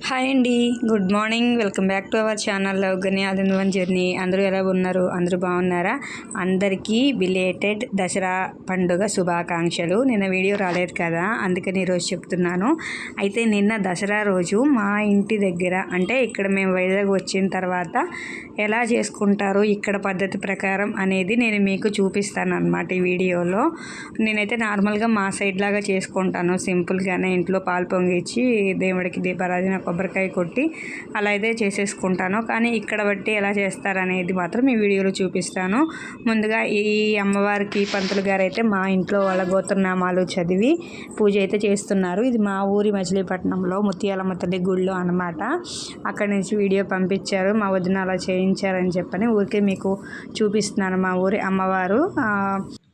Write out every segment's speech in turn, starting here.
Hi అండి, good morning. Welcome back to our channel లవ్గని all in one journey. అందరూ ఎలా ఉన్నారు? అందరూ బాగున్నారా? అందరికీ బిలేటెడ్ దసరా పండుగ శుభాకాంక్షలు. నిన్న వీడియో రాలేదు కదా, అందుకని ఈరోజు చెప్తున్నాను. అయితే నిన్న దసరా రోజు మా ఇంటి దగ్గర, అంటే ఇక్కడ మేము వైజాగ్ వచ్చిన తర్వాత ఎలా చేసుకుంటారు ఇక్కడ పద్ధతి ప్రకారం అనేది నేను మీకు చూపిస్తాను అన్నమాట ఈ వీడియోలో. నేనైతే నార్మల్గా మా సైడ్ లాగా చేసుకుంటాను, సింపుల్గానే ఇంట్లో పాలు పొంగిచ్చి దేవుడికి దీపారాధన కొబ్బరికాయ కొట్టి అలా అయితే చేసేసుకుంటాను. కానీ ఇక్కడ బట్టి ఎలా చేస్తారనేది మాత్రం ఈ వీడియోలో చూపిస్తాను. ముందుగా ఈ అమ్మవారికి పంతులు గారు అయితే మా ఇంట్లో వాళ్ళ గోత్రనామాలు చదివి పూజ అయితే చేస్తున్నారు. ఇది మా ఊరి మచిలీపట్నంలో ముత్యాలమ్మ తల్లి గుళ్ళో అనమాట. అక్కడి నుంచి వీడియో పంపించారు, మా వదిన అలా చేయించారని చెప్పని ఊరికే మీకు చూపిస్తున్నాను. మా ఊరి అమ్మవారు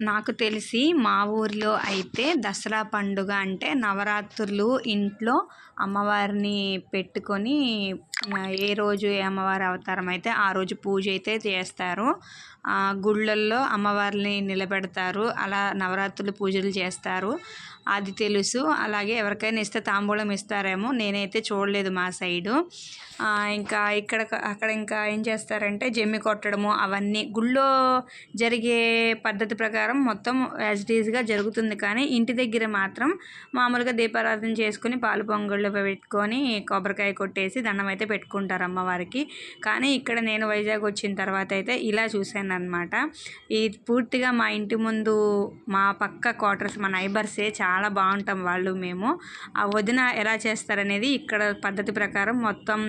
నాకు తెలిసి మా ఊరిలో అయితే దసరా పండుగ అంటే నవరాత్రులు ఇంట్లో అమ్మవారిని పెట్టుకొని ఏ రోజు ఏ అమ్మవారి అవతారం అయితే ఆ రోజు పూజ అయితే చేస్తారు. గుళ్ళల్లో అమ్మవారిని నిలబెడతారు, అలా నవరాత్రులు పూజలు చేస్తారు, అది తెలుసు. అలాగే ఎవరికైనా ఇస్తే తాంబూలం ఇస్తారేమో, నేనైతే చూడలేదు మా సైడు. ఇంకా అక్కడ ఇంకా ఏం చేస్తారంటే జమ్మి కొట్టడము అవన్నీ గుళ్ళో జరిగే పద్ధతి ప్రకారం మొత్తం యాజ్ ఇట్ ఈజ్గా జరుగుతుంది. కానీ ఇంటి దగ్గర మాత్రం మామూలుగా దీపారాధన చేసుకుని పాలు పొంగళ్ళు పెట్టుకొని కొబ్బరికాయ కొట్టేసి దండం అయితే పెట్టుకుంటారు అమ్మవారికి. కానీ ఇక్కడ నేను వైజాగ్ వచ్చిన తర్వాత అయితే ఇలా చూశాను అనమాట. ఇది పూర్తిగా మా ఇంటి ముందు మా పక్క క్వార్టర్స్, మా నైబర్సే, చాలా బాగుంటాం వాళ్ళు మేము. ఆ వదిన ఎలా చేస్తారనేది ఇక్కడ పద్ధతి ప్రకారం మొత్తం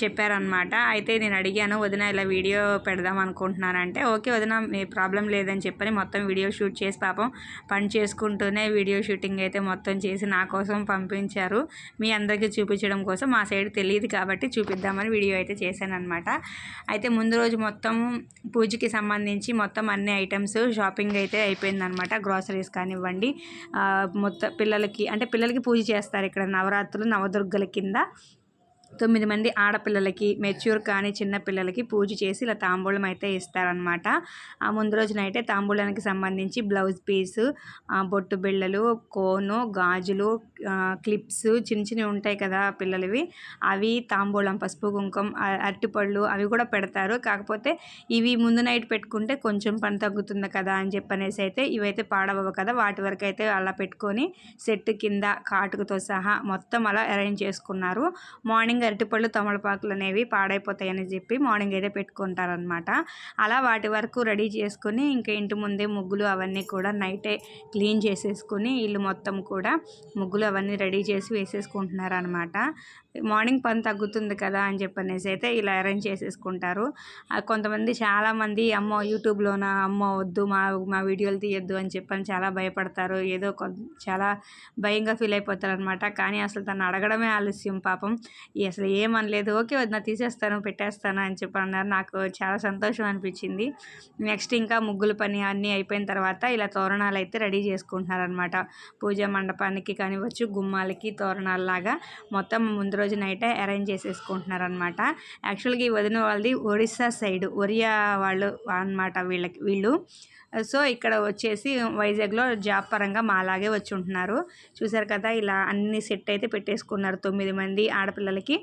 చెప్పారనమాట. అయితే నేను అడిగాను, వదిన ఇలా వీడియో పెడదాం అనుకుంటున్నానంటే ఓకే వదిన, మీ ప్రాబ్లం లేదని చెప్పని మొత్తం వీడియో షూట్ చేసి పాపం పని చేసుకుంటూనే వీడియో షూటింగ్ అయితే మొత్తం చేసి నా కోసం పంపించారు, మీ అందరికీ చూపించడం కోసం. మా సైడ్ తెలియదు కాబట్టి చూపిద్దామని వీడియో అయితే చేశాను అనమాట. అయితే ముందు రోజు మొత్తం పూజకి సంబంధించి మొత్తం అన్ని ఐటమ్స్ షాపింగ్ అయితే అయిపోయిందనమాట. గ్రాసరీస్ కానివ్వండి, మొత్తం పిల్లలకి పూజ చేస్తారు ఇక్కడ నవరాత్రులు నవదుర్గల కింద. 9 మంది ఆడపిల్లలకి, మెచ్యూర్ కానీ చిన్న పిల్లలకి పూజ చేసి ఇలా తాంబూలం అయితే ఇస్తారనమాట. ఆ ముందు రోజునైతే తాంబూలానికి సంబంధించి బ్లౌజ్ పీసు, బొట్టు బిళ్ళలు, కోను, గాజులు, క్లిప్స్ చిన్న చిన్నవి ఉంటాయి కదా పిల్లలవి, అవి, తాంబూలం, పసుపు కుంకుమ, అరటిపళ్ళు అవి కూడా పెడతారు. కాకపోతే ఇవి ముందు నైట్ పెట్టుకుంటే కొంచెం పని తగ్గుతుంది కదా అని చెప్పనేసి అయితే ఇవైతే పాడవవు కదా, వాటి వరకు అయితే అలా పెట్టుకొని సెట్ కింద కాటుకతో సహా మొత్తం అలా అరేంజ్ చేసుకున్నారు. మార్నింగ్ అరటిపళ్ళు, తమలపాకులు అనేవి పాడైపోతాయని చెప్పి మార్నింగ్ అయితే పెట్టుకుంటారనమాట. అలా వాటి వరకు రెడీ చేసుకుని ఇంకా ఇంటి ముందే ముగ్గులు అవన్నీ కూడా నైటే క్లీన్ చేసేసుకుని ఇల్లు మొత్తం కూడా ముగ్గులు అవన్నీ రెడీ చేసి వేసేసుకుంటున్నారు అనమాట. మార్నింగ్ పని తగ్గుతుంది కదా అని చెప్పనేసి అయితే ఇలా అరేంజ్ చేసేసుకుంటారు. కొంతమంది చాలామంది అమ్మో యూట్యూబ్లోన అమ్మో వద్దు మా వీడియోలు తీయొద్దు అని చెప్పని చాలా భయపడతారు, ఏదో చాలా భయంగా ఫీల్ అయిపోతారు అనమాట. కానీ అసలు తను అడగడమే ఆలస్యం పాపం. అసలు ఏమనలేదు, ఓకే వదిన తీసేస్తాను పెట్టేస్తాను అని చెప్పి అన్నారు. నాకు చాలా సంతోషం అనిపించింది. నెక్స్ట్ ఇంకా ముగ్గుల పని అన్నీ అయిపోయిన తర్వాత ఇలా తోరణాలు అయితే రెడీ చేసుకుంటున్నారనమాట. పూజా మండపానికి కానివ్వచ్చు, గుమ్మాలకి తోరణాలలాగా మొత్తం ముందు రోజు నైటే అరేంజ్ చేసేసుకుంటున్నారనమాట. యాక్చువల్గా ఈ వదిన వాళ్ళది ఒరిస్సా సైడ్, ఒరియా వాళ్ళు అనమాట వీళ్ళు. సో ఇక్కడ వచ్చేసి వైజాగ్లో జాబ్ పరంగా మాలాగే వచ్చి ఉంటున్నారు. చూసారు కదా, ఇలా అన్ని సెట్ అయితే పెట్టేసుకున్నారు 9 మంది ఆడపిల్లలకి.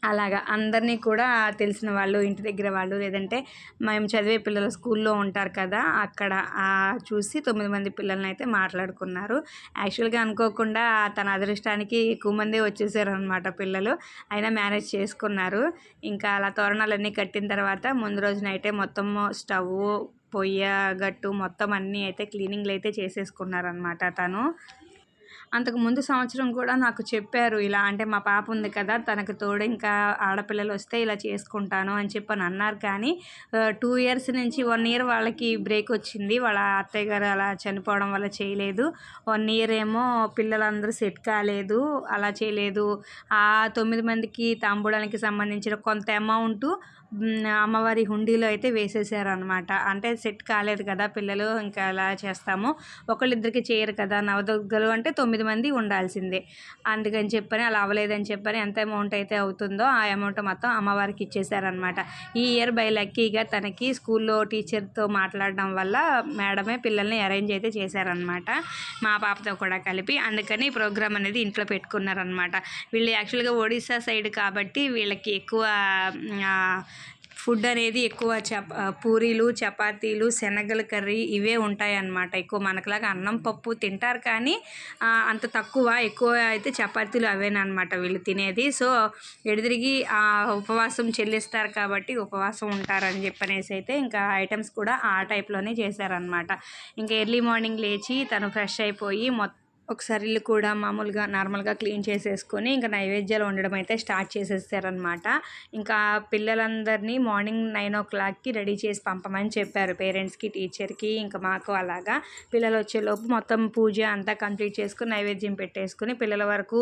అలాగా అందరినీ కూడా తెలిసిన వాళ్ళు, ఇంటి దగ్గర వాళ్ళు, లేదంటే మేము చదివే పిల్లలు స్కూల్లో ఉంటారు కదా అక్కడ చూసి 9 మంది పిల్లల్ని అయితే మాట్లాడుకున్నారు. యాక్చువల్గా అనుకోకుండా తన అదృష్టానికి ఎక్కువ మందే వచ్చేసారు అనమాట పిల్లలు, అయినా మేనేజ్ చేసుకున్నారు. ఇంకా అలా తోరణాలన్నీ కట్టిన తర్వాత ముందు రోజు నైటే మొత్తం స్టవ్, పొయ్య గట్టు మొత్తం అన్నీ అయితే క్లీనింగ్లు అయితే చేసేసుకున్నారనమాట తను. అంతకుముందు సంవత్సరం కూడా నాకు చెప్పారు ఇలా, అంటే మా పాప ఉంది కదా తనకు తోడు ఇంకా ఆడపిల్లలు వస్తే ఇలా చేసుకుంటాను అని చెప్పని అన్నారు. కానీ 2 ఇయర్స్ నుంచి 1 ఇయర్ వాళ్ళకి బ్రేక్ వచ్చింది, వాళ్ళ అత్తయ్య గారు అలా చనిపోవడం వల్ల చేయలేదు. 1 ఇయర్ ఏమో పిల్లలందరూ సెట్ కాలేదు, అలా చేయలేదు. ఆ 9 మందికి తాంబూలానికి సంబంధించిన కొంత అమౌంట్ అమ్మవారి హుండీలో అయితే వేసేసారనమాట. అంటే సెట్ కాలేదు కదా పిల్లలు, ఇంకా ఎలా చేస్తాము, ఒకళ్ళిద్దరికి చేయరు కదా, నవదుర్గలు అంటే 9 మంది ఉండాల్సిందే. అందుకని చెప్పని అలా అవ్వలేదని చెప్పని ఎంత అమౌంట్ అయితే అవుతుందో ఆ అమౌంట్ మొత్తం అమ్మవారికి ఇచ్చేసారనమాట. ఈ ఇయర్ బై లక్కీగా తనకి స్కూల్లో టీచర్తో మాట్లాడడం వల్ల మేడమే పిల్లల్ని అరేంజ్ అయితే చేశారనమాట, మా పాపతో కూడా కలిపి. అందుకని ఈ ప్రోగ్రామ్ అనేది ఇంట్లో పెట్టుకున్నారనమాట. వీళ్ళు యాక్చువల్గా ఒడిస్సా సైడ్ కాబట్టి వీళ్ళకి ఎక్కువ ఫుడ్ అనేది ఎక్కువ పూరీలు, చపాతీలు, శనగల కర్రీ ఇవే ఉంటాయన్నమాట. ఎక్కువ మనకులాగా అన్నం పప్పు తింటారు కానీ అంత తక్కువ, ఎక్కువ అయితే చపాతీలు అవేనమాట వీళ్ళు తినేది. సో ఎడిదిరిగి ఉపవాసం చెల్లిస్తారు కాబట్టి ఉపవాసం ఉంటారని చెప్పనేసి అయితే ఇంకా ఐటమ్స్ కూడా ఆ టైప్లోనే చేశారనమాట. ఇంకా ఎర్లీ మార్నింగ్ లేచి తను ఫ్రెష్ అయిపోయి ఒకసారి ఇల్లు కూడా మామూలుగా నార్మల్గా క్లీన్ చేసేసుకొని ఇంకా నైవేద్యాలు వండడం అయితే స్టార్ట్ చేసేసారనమాట. ఇంకా పిల్లలందరినీ మార్నింగ్ 9 o'clockకి రెడీ చేసి పంపమని చెప్పారు పేరెంట్స్కి, టీచర్కి, ఇంకా మాకు. అలాగా పిల్లలు వచ్చేలోపు మొత్తం పూజ అంతా కంప్లీట్ చేసుకుని నైవేద్యం పెట్టేసుకుని పిల్లల వరకు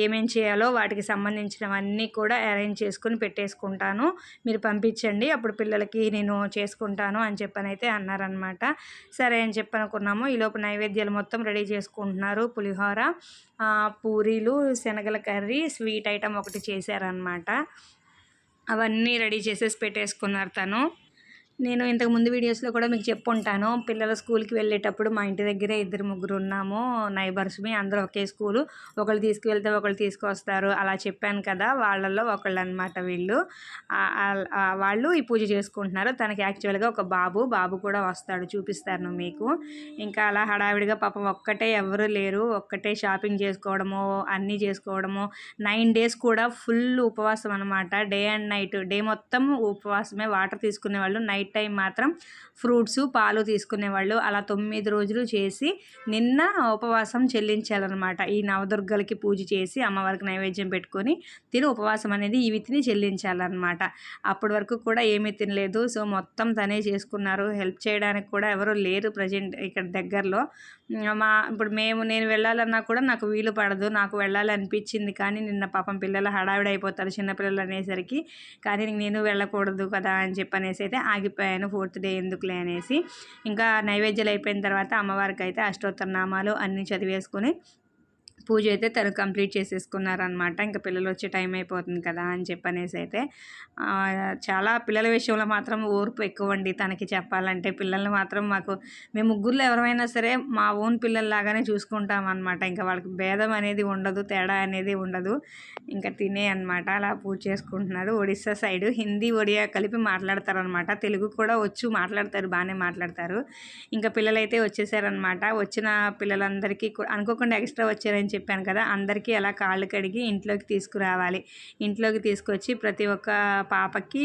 ఏమేం చేయాలో వాటికి సంబంధించినవన్నీ కూడా అరేంజ్ చేసుకుని పెట్టేసుకుంటాను, మీరు పంపించండి అప్పుడు పిల్లలకి నేను చేసుకుంటాను అని చెప్పనైతే అన్నారనమాట. సరే అని చెప్పనుకున్నాము. ఈలోపు నైవేద్యాలు మొత్తం రెడీ చేసుకుంటున్నారు. పులిహోర, పూరీలు, శనగల కర్రీ, స్వీట్ ఐటమ్ ఒకటి చేశారనమాట. అవన్నీ రెడీ చేసేసి పెట్టేసుకున్నారు తను. నేను ఇంతకుముందు వీడియోస్లో కూడా మీకు చెప్పుంటాను, పిల్లలు స్కూల్కి వెళ్ళేటప్పుడు మా ఇంటి దగ్గరే 2-3 ఉన్నాము నైబర్స్మి, అందరూ ఒకే స్కూలు, ఒకళ్ళు తీసుకువెళ్తే ఒకళ్ళు తీసుకొస్తారు అలా చెప్పాను కదా, వాళ్ళల్లో ఒకళ్ళు అనమాట వీళ్ళు. వాళ్ళు ఈ పూజ చేసుకుంటున్నారు. తనకి యాక్చువల్గా ఒక బాబు కూడా వస్తాడు, చూపిస్తాను మీకు. ఇంకా అలా హడావిడిగా పాపం ఒక్కటే ఎవరు లేరు, ఒక్కటే షాపింగ్ చేసుకోవడము, అన్నీ చేసుకోవడము. 9 days కూడా ఫుల్ ఉపవాసం అనమాట. డే అండ్ నైట్, డే మొత్తం ఉపవాసమే. వాటర్ తీసుకునేవాళ్ళు, నైట్ టైం మాత్రం ఫ్రూట్స్, పాలు తీసుకునేవాళ్ళు. అలా 9 రోజులు చేసి నిన్న ఉపవాసం చెల్లించాలన్నమాట. ఈ నవదుర్గలకి పూజ చేసి అమ్మవారికి నైవేద్యం పెట్టుకొని తిని ఉపవాసం అనేది ఈ విధిని చెల్లించాలన్నమాట. అప్పటి వరకు కూడా ఏమీ తినలేదు. సో మొత్తం తనే చేసుకున్నారు. హెల్ప్ చేయడానికి కూడా ఎవరు లేరు ప్రజెంట్ ఇక్కడ దగ్గరలో. ఇప్పుడు నేను వెళ్ళాలన్నా కూడా నాకు వీలు పడదు, నాకు వెళ్ళాలనిపించింది కానీ నిన్న పాపం పిల్లలు హడావిడి అయిపోతారు చిన్నపిల్లలు అనేసరికి, కానీ నేను వెళ్ళకూడదు కదా అని చెప్పనేసి అయితే ఆగిపోయాను. 4th day ఎందుకులే అనేసి ఇంకా నైవేద్యాలు అయిపోయిన తర్వాత అమ్మవారికి అయితే అష్టోత్తర నామాలు అన్నీ చదివేసుకొని పూజ అయితే తను కంప్లీట్ చేసేసుకున్నారనమాట. ఇంకా పిల్లలు వచ్చే టైం అయిపోతుంది కదా అని చెప్పనేసి అయితే చాలా పిల్లల విషయంలో మాత్రం ఓర్పు ఎక్కువ అండి తనకి చెప్పాలంటే. పిల్లల్ని మాత్రం మేము ముగ్గురులో ఎవరైనా సరే మా ఓన్ పిల్లల్లాగానే చూసుకుంటాం అనమాట. ఇంకా వాళ్ళకి భేదం అనేది ఉండదు, తేడా అనేది ఉండదు. ఇంకా తినే అనమాట అలా పూజ చేసుకుంటున్నారు. ఒడిస్సా సైడు హిందీ, ఒడియా కలిపి మాట్లాడతారనమాట. తెలుగు కూడా వచ్చు, మాట్లాడతారు, బాగానే మాట్లాడతారు. ఇంకా పిల్లలైతే వచ్చేసారనమాట. వచ్చిన పిల్లలందరికీ అనుకోకుండా ఎక్స్ట్రా వచ్చారని చెప్పాను కదా, అందరికీ అలా కాళ్ళు కడిగి ఇంట్లోకి తీసుకురావాలి. ఇంట్లోకి తీసుకొచ్చి ప్రతి ఒక్క పాపకి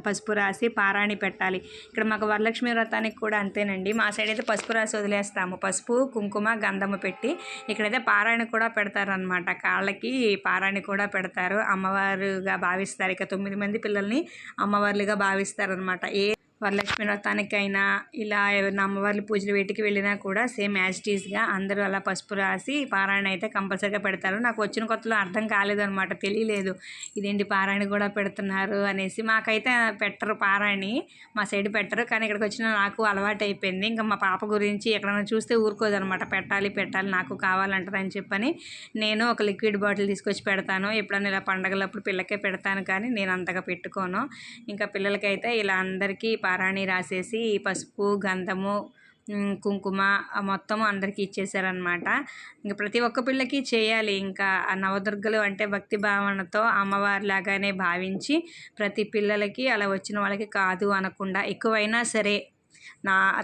పసుపు రాసి పారాణి పెట్టాలి. ఇక్కడ మాకు వరలక్ష్మి వ్రతానికి కూడా అంతేనండి. మా సైడ్ అయితే పసుపు రాసి వదిలేస్తాము, పసుపు, కుంకుమ, గంధము పెట్టి. ఇక్కడైతే పారాణి కూడా పెడతారనమాట, కాళ్ళకి పారాణి కూడా పెడతారు. అమ్మవారుగా భావిస్తారు. ఇక 9 మంది పిల్లల్ని అమ్మవార్లుగా భావిస్తారనమాట. వరలక్ష్మి వ్రతానికైనా ఇలా ఏమైనా అమ్మవార్ల పూజలు వేటికి వెళ్ళినా కూడా సేమ్ యాజ్ ఇట్ ఈస్గా అందరూ అలా పసుపు రాసి పారాయణ అయితే కంపల్సరీగా పెడతారు. నాకు వచ్చిన కొత్తలో అర్థం కాలేదనమాట, తెలియలేదు ఇదేంటి పారాయణ కూడా పెడుతున్నారు అనేసి. మాకైతే పెట్టరు పారాయణి, మా సైడ్ పెట్టరు, కానీ ఇక్కడికి వచ్చిన నాకు అలవాటు అయిపోయింది. ఇంకా మా పాప గురించి ఎక్కడైనా చూస్తే ఊరుకోదనమాట, పెట్టాలి నాకు కావాలంటారు అని చెప్పని నేను ఒక లిక్విడ్ బాటిల్ తీసుకొచ్చి పెడతాను. ఎప్పుడైనా ఇలా పండగలప్పుడు పిల్లకే పెడతాను, కానీ నేను అంతగా పెట్టుకోను. ఇంకా పిల్లలకైతే ఇలా అందరికీ పారాణి రాసేసి పసుపు, గంధము, కుంకుమ మొత్తము అందరికీ ఇచ్చేసారనమాట. ఇంకా ప్రతి ఒక్క పిల్లకి చేయాలి. ఇంకా ఆ నవదుర్గలు అంటే భక్తి భావనతో అమ్మవారిలాగానే భావించి ప్రతి పిల్లలకి అలా వచ్చిన వాళ్ళకి కాదు అనకుండా, ఎక్కువైనా సరే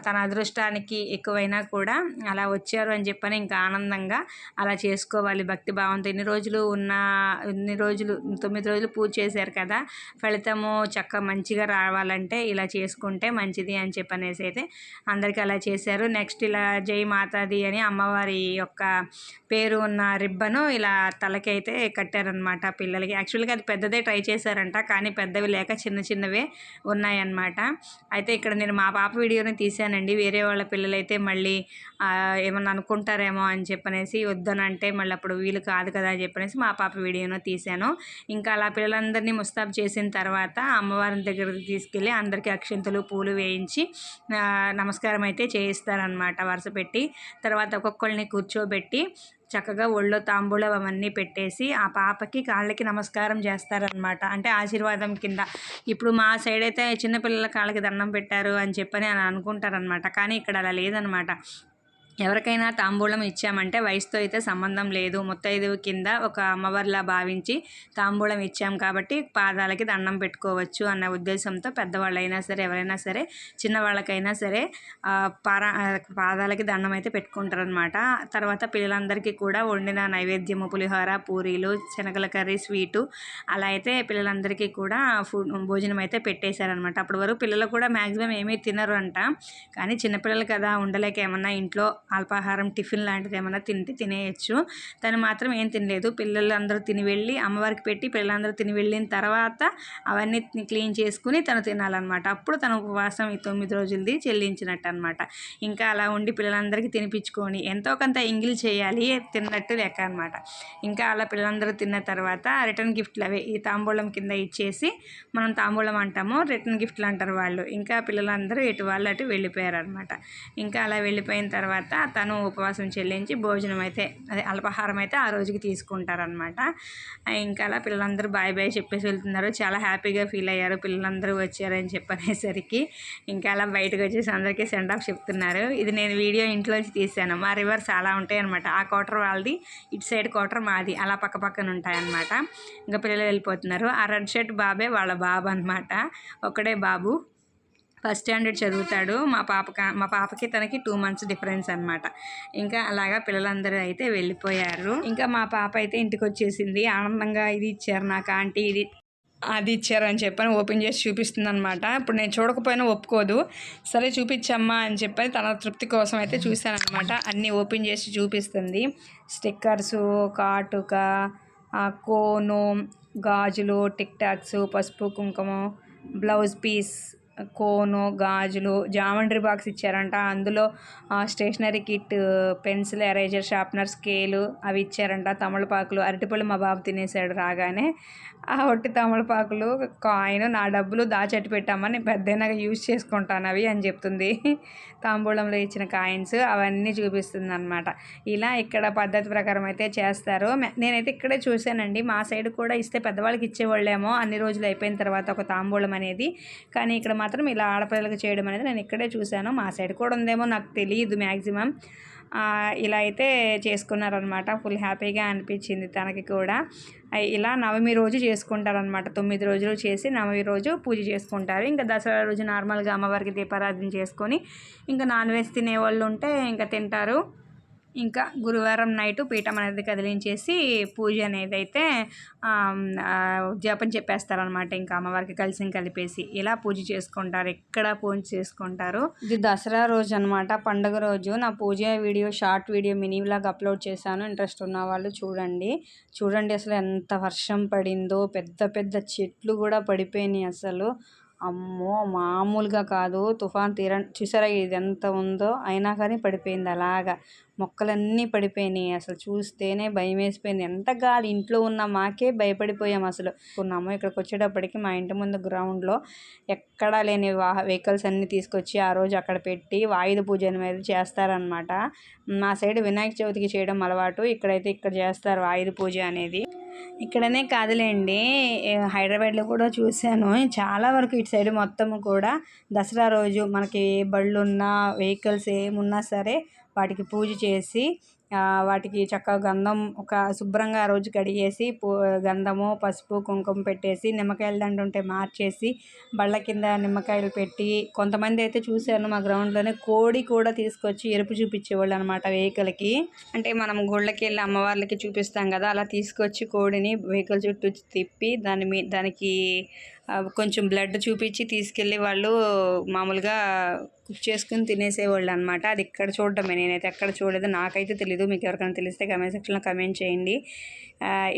తన అదృష్టానికి ఎక్కువైనా కూడా అలా వచ్చారు అని చెప్పని ఇంకా ఆనందంగా అలా చేసుకోవాలి భక్తి భావంతో. ఇన్ని రోజులు 9 రోజులు పూజ చేశారు కదా, ఫలితము మంచిగా రావాలంటే ఇలా చేసుకుంటే మంచిది అని చెప్పనేసి అయితే అందరికీ అలా చేశారు. నెక్స్ట్ ఇలా జై మాతాది అని అమ్మవారి యొక్క పేరు ఉన్న రిబ్బను ఇలా తలకి అయితే కట్టారనమాట పిల్లలకి. యాక్చువల్గా అది పెద్దదే ట్రై చేశారంట, కానీ పెద్దవి లేక చిన్నవే ఉన్నాయన్నమాట. అయితే ఇక్కడ నేను మా పాప వీడియోని మాత్రమే తీసానండి. వేరే వాళ్ళ పిల్లలైతే మళ్ళీ ఏమన్నా అనుకుంటారేమో అని చెప్పనేసి వద్దనంటే మళ్ళీ అప్పుడు వీలు కాదు కదా అని చెప్పనేసి మా పాప వీడియోను తీశాను. ఇంకా అలా పిల్లలందరినీ ముస్తాబు చేసిన తర్వాత అమ్మవారి దగ్గరికి తీసుకెళ్ళి అందరికీ అక్షింతలు పూలు వేయించి నమస్కారం అయితే చేయిస్తారనమాట వరుస పెట్టి. తర్వాత ఒక్కొక్కరిని కూర్చోబెట్టి చక్కగా ఒళ్ళో తాంబూలం అవన్నీ పెట్టేసి ఆ పాపకి కాళ్ళకి నమస్కారం చేస్తారనమాట. అంటే ఆశీర్వాదం కింద. ఇప్పుడు మా సైడ్ అయితే చిన్నపిల్లల కాళ్ళకి దండం పెట్టారు అని చెప్పని అని అనుకుంటారనమాట. కానీ ఇక్కడ అలా లేదనమాట. ఎవరికైనా తాంబూలం ఇచ్చామంటే వయసుతో అయితే సంబంధం లేదు. ముత్తైదువు కింద ఒక అమ్మవారిలా భావించి తాంబూలం ఇచ్చాం కాబట్టి పాదాలకి దండం పెట్టుకోవచ్చు అన్న ఉద్దేశంతో పెద్దవాళ్ళైనా సరే ఎవరైనా సరే చిన్నవాళ్ళకైనా సరే పాదాలకి దండం అయితే పెట్టుకుంటారనమాట. తర్వాత పిల్లలందరికీ కూడా వండిన నైవేద్యము పులిహోర, పూరీలు, శనగల కర్రీ, స్వీటు అలా అయితే పిల్లలందరికీ కూడా భోజనం అయితే పెట్టేశారనమాట. అప్పటి వరకు పిల్లలు కూడా మ్యాక్సిమం ఏమీ తినరు అంట. కానీ చిన్నపిల్లలు కదా ఉండలేక ఏమన్నా ఇంట్లో అల్పాహారం టిఫిన్ లాంటిది ఏమైనా తినేయచ్చు. తను మాత్రం ఏం తినలేదు. పిల్లలందరూ తిని వెళ్ళి అమ్మవారికి పెట్టి పిల్లలందరూ తిని వెళ్ళిన తర్వాత అవన్నీ క్లీన్ చేసుకుని తను తినాలన్నమాట. అప్పుడు తన ఉపవాసం ఈ 9 రోజులది చెల్లించినట్టు అనమాట. ఇంకా అలా ఉండి పిల్లలందరికీ తినిపించుకొని ఎంతో కొంత ఎంగిల్ చేయాలి తిన్నట్టు లెక్క అనమాట. ఇంకా అలా పిల్లలందరూ తిన్న తర్వాత రిటర్న్ గిఫ్ట్లు అవే ఈ తాంబూలం కింద ఇచ్చేసి మనం తాంబూలం అంటాము, రిటర్న్ గిఫ్ట్లు అంటారు వాళ్ళు. ఇంకా పిల్లలందరూ ఎటు వాళ్ళు అటు వెళ్ళిపోయారు అనమాట. ఇంకా అలా వెళ్ళిపోయిన తర్వాత తను ఉపవాసం చెల్లించి భోజనం అయితే అదే అల్పాహారం అయితే ఆ రోజుకి తీసుకుంటారనమాట. ఇంకా అలా పిల్లలందరూ బాయ్ బాయ్ చెప్పేసి వెళ్తున్నారు. చాలా హ్యాపీగా ఫీల్ అయ్యారు పిల్లలందరూ వచ్చారని చెప్పనేసరికి. ఇంకా అలా బయటకు వచ్చేసి అందరికీ సెండ్ ఆఫ్ చెప్తున్నారు. ఇది నేను వీడియో ఇంట్లోంచి తీసాను. మా రివర్స్ అలా ఉంటాయి అనమాట. ఆ క్వార్టర్ వాళ్ళది, ఇటు సైడ్ క్వార్టర్ మాది, అలా పక్క పక్కన ఉంటాయన్నమాట. ఇంకా పిల్లలు వెళ్ళిపోతున్నారు. ఆ రెడ్ షర్ట్ బాబే వాళ్ళ బాబు అనమాట. ఒకడే బాబు, ఫస్ట్ స్టాండర్డ్ చదువుతాడు. మా పాపకి తనకి 2 months డిఫరెన్స్ అనమాట. ఇంకా అలాగా పిల్లలందరూ అయితే వెళ్ళిపోయారు. ఇంకా మా పాప అయితే ఇంటికి వచ్చేసింది. ఆనందంగా ఇది ఇచ్చారు నాకు ఆంటీ, ఇది అది ఇచ్చారు అని చెప్పని ఓపెన్ చేసి చూపిస్తుంది అనమాట. ఇప్పుడు నేను చూడకపోయినా ఒప్పుకోదు. సరే చూపించమ్మా అని చెప్పని తన తృప్తి కోసం అయితే చూశానమాట. అన్నీ ఓపెన్ చేసి చూపిస్తుంది. స్టిక్కర్సు, కాటుక, కోను, గాజులు, టిక్ టాక్స్, పసుపు కుంకుమ, బ్లౌజ్ పీస్, కోను, గాజులు, జామెంట్రీ బాక్స్ ఇచ్చారంట. అందులో stationery kit, pencil, eraser, sharpener, scale అవి ఇచ్చారంట. తమలపాకులు, అరటిపళ్ళు మా బాబు తినేసాడు రాగానే. ఆ ఒట్టి తమలపాకులు, కాయిన్, నా డబ్బులు దాచెట్టు పెట్టామని పెద్దయినాక యూజ్ చేసుకుంటాను అవి అని చెప్తుంది. తాంబూలంలో ఇచ్చిన కాయిన్స్ అవన్నీ చూపిస్తుంది అనమాట. ఇలా ఇక్కడ పద్ధతి ప్రకారం అయితే చేస్తారు. నేనైతే ఇక్కడే చూశానండి. మా సైడ్ కూడా ఇస్తే పెద్దవాళ్ళకి ఇచ్చేవాళ్ళేమో అన్ని రోజులు అయిపోయిన తర్వాత ఒక తాంబూలం అనేది. కానీ ఇక్కడ మాత్రం ఇలా ఆడపిల్లలకు చేయడం అనేది నేను ఇక్కడే చూశాను. మా సైడ్ కూడా ఉందేమో నాకు తెలియదు మ్యాక్సిమం. ఇలా అయితే చేసుకున్నారనమాట. ఫుల్ హ్యాపీగా అనిపించింది తనకి కూడా. ఇలా నవమి రోజు చేసుకుంటారనమాట. 9 రోజులు చేసి నవమి రోజు పూజ చేసుకుంటారు. ఇంకా దసరా రోజు నార్మల్గా అమ్మవారికి దీపారాధన చేసుకొని ఇంకా నాన్ వెజ్ తినేవాళ్ళు ఉంటే ఇంకా తింటారు. ఇంకా గురువారం నైటు పీఠం అనేది కదిలించేసి పూజ అనేది అయితే జపం చెప్పేస్తారనమాట. ఇంకా అమ్మవారికి కలిసి కలిపేసి ఇలా పూజ చేసుకుంటారు. ఎక్కడ పూజ చేసుకుంటారు. ఇది దసరా రోజు అనమాట, పండుగ రోజు. నా పూజ video, short video, mini vlog upload చేశాను. ఇంట్రెస్ట్ ఉన్న వాళ్ళు చూడండి. అసలు ఎంత వర్షం పడిందో, పెద్ద పెద్ద చెట్లు కూడా పడిపోయినాయి అసలు. అమ్మో మామూలుగా కాదు. తుఫాన్ చూసారా ఇది ఎంత ఉందో, అయినా కానీ పడిపోయింది అలాగా. మొక్కలన్నీ పడిపోయినాయి. అసలు చూస్తేనే భయం వేసిపోయింది. ఎంత గాలి, ఇంట్లో ఉన్న మాకే భయపడిపోయాం అసలు. ఉన్నాము ఇక్కడికి వచ్చేటప్పటికి మా ఇంటి ముందు గ్రౌండ్లో ఎక్కడా లేని వెహికల్స్ అన్నీ తీసుకొచ్చి ఆ రోజు అక్కడ పెట్టి ఆయుధ పూజ అనేది చేస్తారనమాట. మా సైడ్ వినాయక చవితికి చేయడం అలవాటు. ఇక్కడైతే ఇక్కడ చేస్తారు ఆయుధ పూజ అనేది. ఇక్కడనే కాదులేండి, హైదరాబాద్లో కూడా చూశాను. చాలా వరకు ఇటు సైడ్ మొత్తం కూడా దసరా రోజు మనకి బళ్ళున్నా, వెహికల్స్ ఏమున్నా సరే వాటికి పూజ చేసి వాటికి చక్కగా గంధం ఒక శుభ్రంగా ఆ రోజు కడిగేసి గంధము, పసుపు, కుంకుమ పెట్టేసి, నిమ్మకాయల దండ ఉంటే మార్చేసి బళ్ళ కింద నిమ్మకాయలు పెట్టి, కొంతమంది అయితే చూశాను మా గ్రౌండ్లోనే కోడి కూడా తీసుకొచ్చి ఎరుపు చూపించేవాళ్ళు అనమాట వెహికల్కి. అంటే మనం గుళ్ళకి వెళ్ళి అమ్మవార్లకి చూపిస్తాం కదా, అలా తీసుకొచ్చి కోడిని వెహికల్ చుట్టూ తిప్పి దానికి కొంచెం బ్లడ్ చూపించి తీసుకెళ్ళి వాళ్ళు మామూలుగా కుక్ చేసుకుని తినేసేవాళ్ళు అనమాట. అది ఇక్కడ చూడడమే, నేనైతే ఎక్కడ చూడలేదు, నాకైతే తెలీదు. మీకు ఎవరికైనా తెలిస్తే కమెంట్ సెక్షన్లో కమెంట్ చేయండి.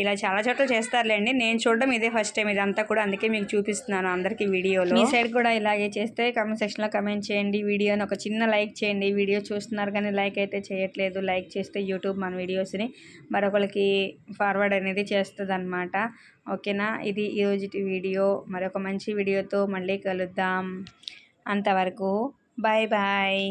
ఇలా చాలా చోట్ల చేస్తారులేండి, నేను చూడడం ఇదే ఫస్ట్ టైం ఇదంతా కూడా, అందుకే మీకు చూపిస్తున్నాను అందరికీ వీడియోలో. మీ సైడ్ కూడా ఇలాగే చేస్తే కమెంట్ సెక్షన్లో కమెంట్ చేయండి. వీడియోని ఒక చిన్న లైక్ చేయండి. వీడియో చూస్తున్నారు కానీ లైక్ అయితే చేయట్లేదు. లైక్ చేస్తే యూట్యూబ్ మన వీడియోస్ని మరొకరికి ఫార్వర్డ్ అనేది చేస్తుంది అనమాట. ఓకేనా, ఇది ఈరోజు వీడియో. మరొక మంచి వీడియోతో మళ్ళీ కలుద్దాం. అంతవరకు బాయ్ బాయ్.